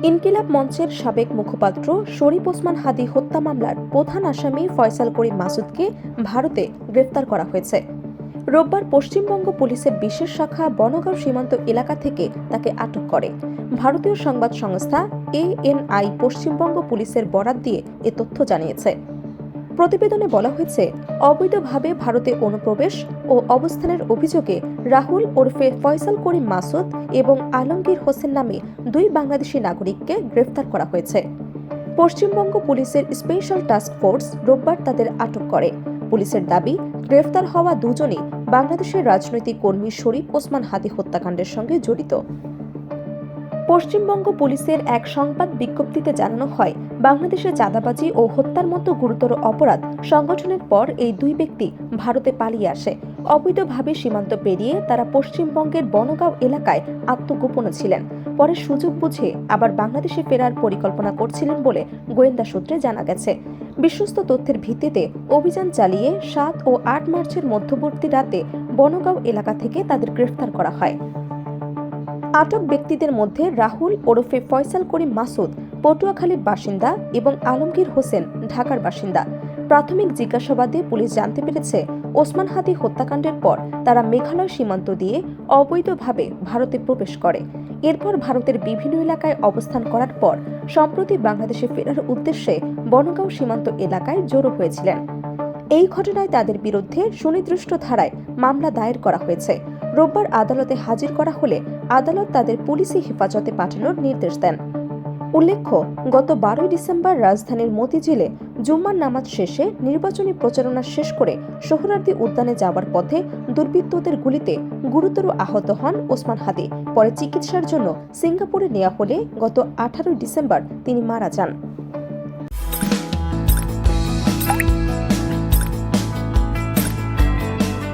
ইনকিলাব মঞ্চের সাবেক মুখপাত্র শরীফ ওসমান হাদী হত্যা মামলার প্রধান আসামি ফয়সাল করিম মাসুদকে ভারতে গ্রেফতার করা হয়েছে। রোববার পশ্চিমবঙ্গ পুলিশের বিশেষ শাখা বনগাঁও সীমান্ত এলাকা থেকে তাকে আটক করে। ভারতীয় সংবাদ সংস্থা ANI পশ্চিমবঙ্গ পুলিশের বরাত দিয়ে এ তথ্য জানিয়েছে। প্রতিবেদনে বলা হয়েছে, অবৈধভাবে ভারতে অনুপ্রবেশ ও অবস্থানের অভিযোগে রাহুল ওরফে ফয়সাল করিম মাসুদ এবং আলমগীর হোসেন নামে দুই বাংলাদেশি নাগরিককে গ্রেফতার করা হয়েছে। পশ্চিমবঙ্গ পুলিশের স্পেশাল টাস্ক ফোর্স রোববার তাদের আটক করে। পুলিশের দাবি, গ্রেফতার হওয়া দুজনই বাংলাদেশের রাজনৈতিক কর্মী শরীফ ওসমান হাদী হত্যাকাণ্ডের সঙ্গে জড়িত। পশ্চিমবঙ্গ পুলিশের এক সংবাদ বিজ্ঞপ্তিতে জানানো হয়, বাংলাদেশে চাঁদাবাজি ও হত্যার মতো গুরুতর অপরাধ সংগঠনের পর এই দুই ব্যক্তি ভারতে পালিয়ে আসে। অবৈধভাবে সীমান্ত পেরিয়ে তারা পশ্চিমবঙ্গের বনগাঁও এলাকায় আত্মগোপনে ছিলেন। পরে সুযোগ বুঝে আবার বাংলাদেশে ফেরার পরিকল্পনা করছিলেন বলে গোয়েন্দা সূত্রে জানা গেছে। বিশ্বস্ত তথ্যের ভিত্তিতে অভিযান চালিয়ে 7 ও 8 মার্চের মধ্যবর্তী রাতে বনগাঁও এলাকা থেকে তাদের গ্রেফতার করা হয়। আটক ব্যক্তিদের মধ্যে রাহুল ওরফে ফয়সাল করিম মাসুদ পটুয়াখালীর বাসিন্দা এবং আলমগীর হোসেন ঢাকার বাসিন্দা। প্রাথমিক জিজ্ঞাসাবাদে পুলিশ জানতে পেরেছে, ওসমান হাদী হত্যাকাণ্ডের পর তারা মেঘালয় সীমান্ত দিয়ে অবৈধভাবে ভারতে প্রবেশ করে। এরপর ভারতের বিভিন্ন এলাকায় অবস্থান করার পর সম্প্রতি বাংলাদেশে ফেরার উদ্দেশ্যে বনগাঁও সীমান্ত এলাকায় জড়ো হয়েছিলেন। এই ঘটনায় তাদের বিরুদ্ধে সুনির্দিষ্ট ধারায় মামলা দায়ের করা হয়েছে। রোববার আদালতে হাজির করা হলে আদালত তাদের পুলিশি হেফাজতে পাঠানোর নির্দেশ দেন। উল্লেখ্য, গত 12 ডিসেম্বর রাজধানীর মতিঝিলে জুম্মার নামাজ শেষে নির্বাচনী প্রচারণা শেষ করে সোহরাওয়ার্দী উদ্যানে যাওয়ার পথে দুর্বৃত্তদের গুলিতে গুরুতর আহত হন ওসমান হাদী। পরে চিকিৎসার জন্য সিঙ্গাপুরে নেওয়া হলে গত 18 ডিসেম্বর তিনি মারা যান।